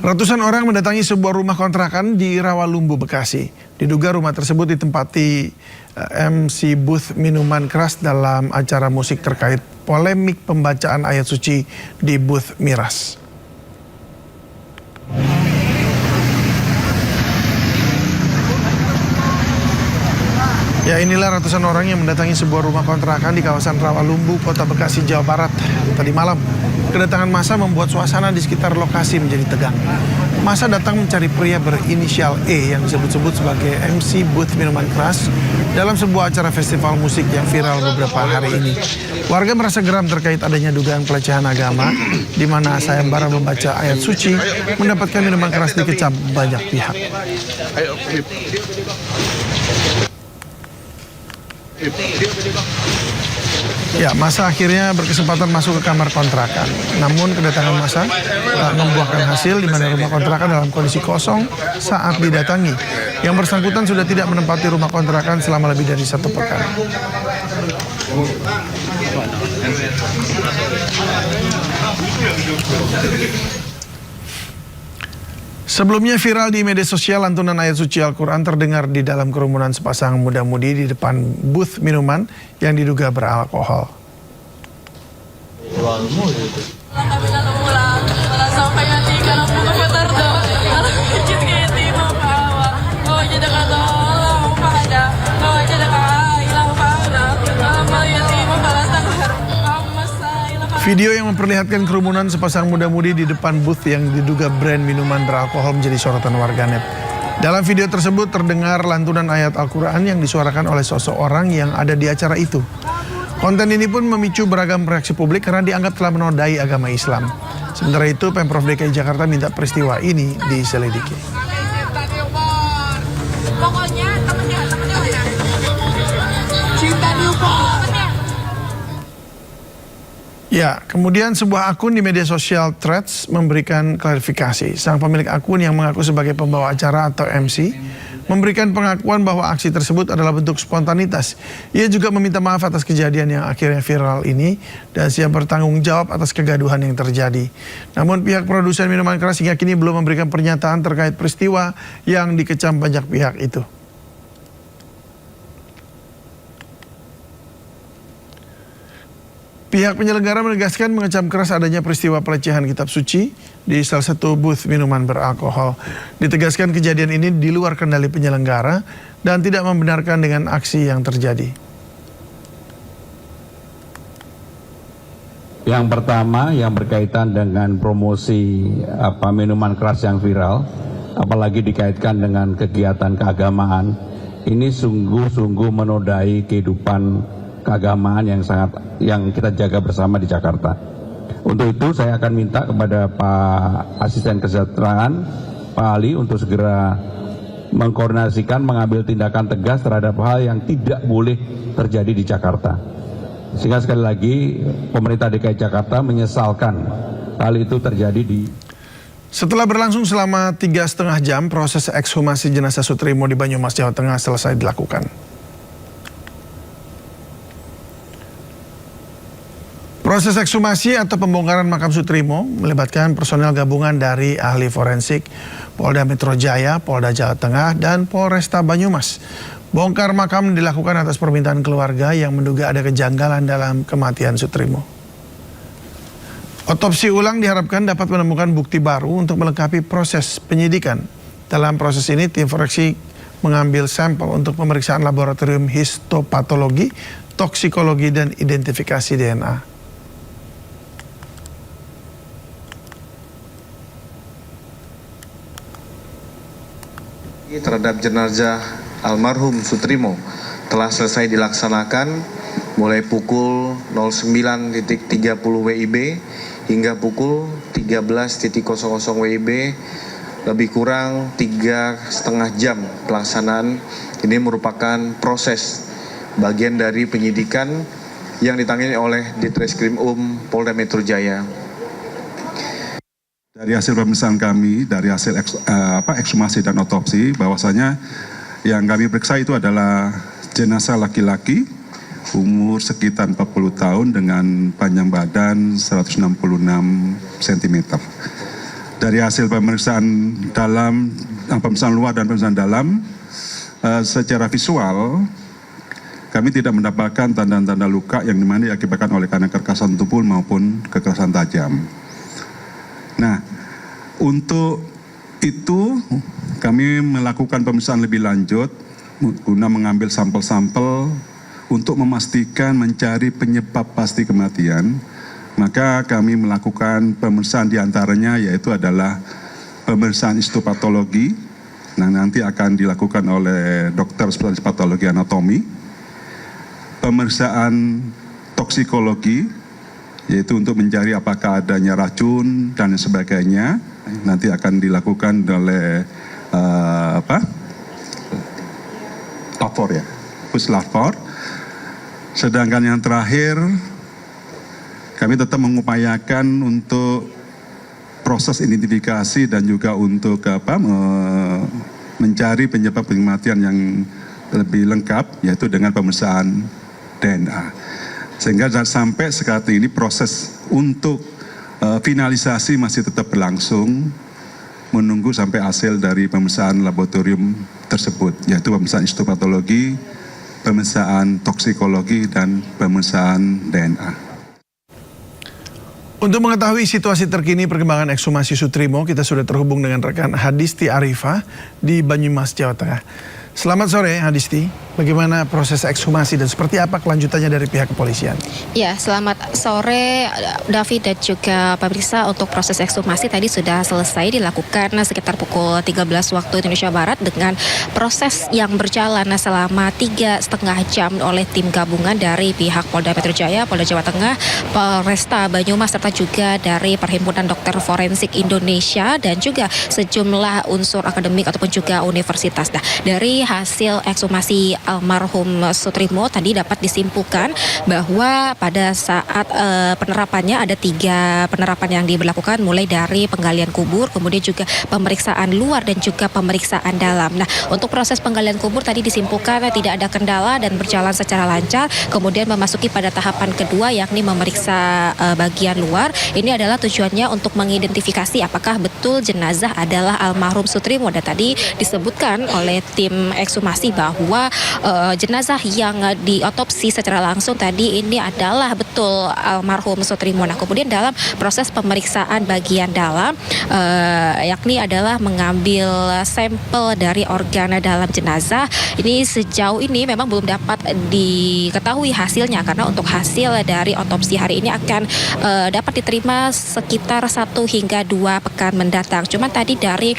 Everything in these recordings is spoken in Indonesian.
Ratusan orang mendatangi sebuah rumah kontrakan di Rawalumbu, Bekasi. Diduga rumah tersebut ditempati MC booth minuman keras dalam acara musik terkait polemik pembacaan ayat suci di booth miras. Ya, inilah ratusan orang yang mendatangi sebuah rumah kontrakan di kawasan Rawalumbu, Kota Bekasi, Jawa Barat tadi malam. Kedatangan massa membuat suasana di sekitar lokasi menjadi tegang. Massa datang mencari pria berinisial E yang disebut-sebut sebagai MC booth minuman keras dalam sebuah acara festival musik yang viral beberapa hari ini. Warga merasa geram terkait adanya dugaan pelecehan agama, di mana sayembara membaca ayat suci mendapatkan minuman keras dikecam banyak pihak. Ya, massa akhirnya berkesempatan masuk ke kamar kontrakan. Namun kedatangan massa tak membuahkan hasil, di mana rumah kontrakan dalam kondisi kosong saat didatangi. Yang bersangkutan sudah tidak menempati rumah kontrakan selama lebih dari 1 pekan. Sebelumnya viral di media sosial, lantunan ayat suci Al-Quran terdengar di dalam kerumunan sepasang muda-mudi di depan booth minuman yang diduga beralkohol. Video yang memperlihatkan kerumunan sepasang muda-mudi di depan booth yang diduga brand minuman beralkohol menjadi sorotan warganet. Dalam video tersebut terdengar lantunan ayat Al-Quran yang disuarakan oleh seseorang yang ada di acara itu. Konten ini pun memicu beragam reaksi publik karena dianggap telah menodai agama Islam. Sementara itu, Pemprov DKI Jakarta minta peristiwa ini diselidiki. Ya, kemudian sebuah akun di media sosial Threads memberikan klarifikasi. Sang pemilik akun yang mengaku sebagai pembawa acara atau MC memberikan pengakuan bahwa aksi tersebut adalah bentuk spontanitas. Ia juga meminta maaf atas kejadian yang akhirnya viral ini dan siap bertanggung jawab atas kegaduhan yang terjadi. Namun pihak produsen minuman keras hingga kini belum memberikan pernyataan terkait peristiwa yang dikecam banyak pihak itu. Pihak penyelenggara menegaskan mengecam keras adanya peristiwa pelecehan kitab suci di salah satu booth minuman beralkohol. Ditegaskan kejadian ini di luar kendali penyelenggara dan tidak membenarkan dengan aksi yang terjadi. Yang pertama yang berkaitan dengan promosi minuman keras yang viral, apalagi dikaitkan dengan kegiatan keagamaan, ini sungguh-sungguh menodai kehidupan keagamaan yang kita jaga bersama di Jakarta. Untuk itu saya akan minta kepada Pak Asisten Kesejahteraan, Pak Ali, untuk segera mengkoordinasikan mengambil tindakan tegas terhadap hal yang tidak boleh terjadi di Jakarta. Sehingga sekali lagi pemerintah DKI Jakarta menyesalkan hal itu terjadi di... Setelah berlangsung selama 3,5 jam, proses ekshumasi jenazah Sutrimo di Banyumas, Jawa Tengah selesai dilakukan. Proses ekshumasi atau pembongkaran makam Sutrimo melibatkan personel gabungan dari ahli forensik, Polda Metro Jaya, Polda Jawa Tengah, dan Polresta Banyumas. Bongkar makam dilakukan atas permintaan keluarga yang menduga ada kejanggalan dalam kematian Sutrimo. Otopsi ulang diharapkan dapat menemukan bukti baru untuk melengkapi proses penyidikan. Dalam proses ini, tim forensik mengambil sampel untuk pemeriksaan laboratorium histopatologi, toksikologi, dan identifikasi DNA. Terhadap jenazah almarhum Sutrimo telah selesai dilaksanakan mulai pukul 09.30 WIB hingga pukul 13.00 WIB, lebih kurang 3,5 jam pelaksanaan. Ini merupakan proses bagian dari penyidikan yang ditangani oleh Ditreskrim Polda Metro Jaya. Dari hasil pemeriksaan kami, dari hasil ekshumasi dan otopsi, bahwasanya yang kami periksa itu adalah jenazah laki-laki umur sekitar 40 tahun dengan panjang badan 166 cm. dari hasil pemeriksaan dalam, pemeriksaan luar dan pemeriksaan dalam, secara visual kami tidak mendapatkan tanda-tanda luka yang dimana diakibatkan oleh karena kekerasan tubuh maupun kekerasan tajam. Nah, untuk itu kami melakukan pemeriksaan lebih lanjut guna mengambil sampel-sampel untuk memastikan mencari penyebab pasti kematian. Maka kami melakukan pemeriksaan diantaranya yaitu adalah pemeriksaan histopatologi. Nah, nanti akan dilakukan oleh dokter spesialis patologi anatomi. Pemeriksaan toksikologi, yaitu untuk mencari apakah adanya racun dan sebagainya, nanti akan dilakukan oleh lapor ya, puslapor. Sedangkan yang terakhir, kami tetap mengupayakan untuk proses identifikasi dan juga untuk mencari penyebab kematian yang lebih lengkap, yaitu dengan pemeriksaan DNA. Sehingga sampai saat ini proses untuk finalisasi masih tetap berlangsung, menunggu sampai hasil dari pemeriksaan laboratorium tersebut, yaitu pemeriksaan histopatologi, pemeriksaan toksikologi, dan pemeriksaan DNA. Untuk mengetahui situasi terkini perkembangan ekshumasi Sutrimo, kita sudah terhubung dengan rekan Hadisti Arifah di Banyumas, Jawa Tengah. Selamat sore Hadisti, bagaimana proses ekshumasi dan seperti apa kelanjutannya dari pihak kepolisian? Ya, selamat sore David dan juga pemirsa. Untuk proses ekshumasi tadi sudah selesai dilakukan sekitar pukul 13 waktu Indonesia Barat dengan proses yang berjalan selama 3,5 jam oleh tim gabungan dari pihak Polda Metro Jaya, Polda Jawa Tengah, Polresta Banyumas, serta juga dari Perhimpunan Dokter Forensik Indonesia dan juga sejumlah unsur akademik ataupun juga universitas. Nah, dari hasil ekshumasi almarhum Sutrimo tadi dapat disimpulkan bahwa pada saat penerapannya ada 3 penerapan yang diberlakukan, mulai dari penggalian kubur, kemudian juga pemeriksaan luar dan juga pemeriksaan dalam. Nah, untuk proses penggalian kubur tadi disimpulkan tidak ada kendala dan berjalan secara lancar. Kemudian memasuki pada tahapan kedua, yakni memeriksa bagian luar. Ini adalah tujuannya untuk mengidentifikasi apakah betul jenazah adalah almarhum Sutrimo. Dan tadi disebutkan oleh tim ekshumasi bahwa jenazah yang diotopsi secara langsung tadi ini adalah betul almarhum Sutrimo. Nah, kemudian dalam proses pemeriksaan bagian dalam yakni adalah mengambil sampel dari organ dalam jenazah. Ini sejauh ini memang belum dapat diketahui hasilnya, karena untuk hasil dari otopsi hari ini akan dapat diterima sekitar 1 hingga 2 pekan mendatang. Cuman tadi dari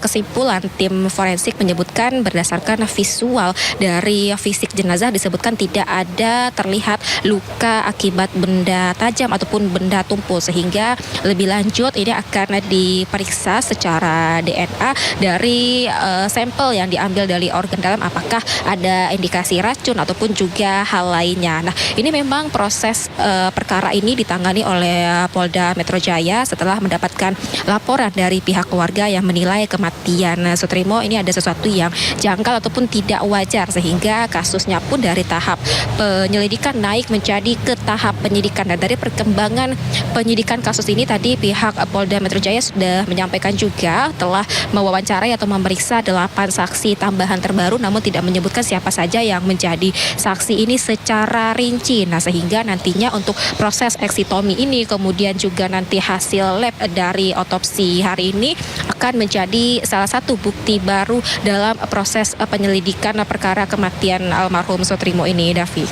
kesimpulan tim forensik menyebutkan berdasarkan visual dari fisik jenazah disebutkan tidak ada terlihat luka akibat benda tajam ataupun benda tumpul, sehingga lebih lanjut ini akan diperiksa secara DNA dari sampel yang diambil dari organ dalam apakah ada indikasi racun ataupun juga hal lainnya. Nah, ini memang proses perkara ini ditangani oleh Polda Metro Jaya setelah mendapatkan laporan dari pihak keluarga yang menilai kematian Sutrimo ini ada sesuatu yang janggal ataupun tidak wajar, sehingga kasusnya pun dari tahap penyelidikan naik menjadi ke tahap penyidikan. Dan dari perkembangan penyidikan kasus ini tadi pihak Polda Metro Jaya sudah menyampaikan juga telah mewawancarai atau memeriksa 8 saksi tambahan terbaru, namun tidak menyebutkan siapa saja yang menjadi saksi ini secara rinci. Nah, sehingga nantinya untuk proses eksitomi ini kemudian juga nanti hasil lab dari otopsi hari ini akan menjadi salah satu bukti baru dalam proses penyelidikan perkara kematian almarhum Sutrimo ini, Davi.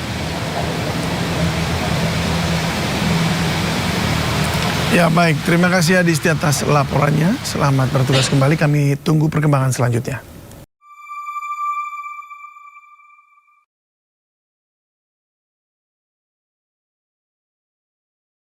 Ya baik, terima kasih Hadisti atas laporannya. Selamat bertugas kembali, kami tunggu perkembangan selanjutnya.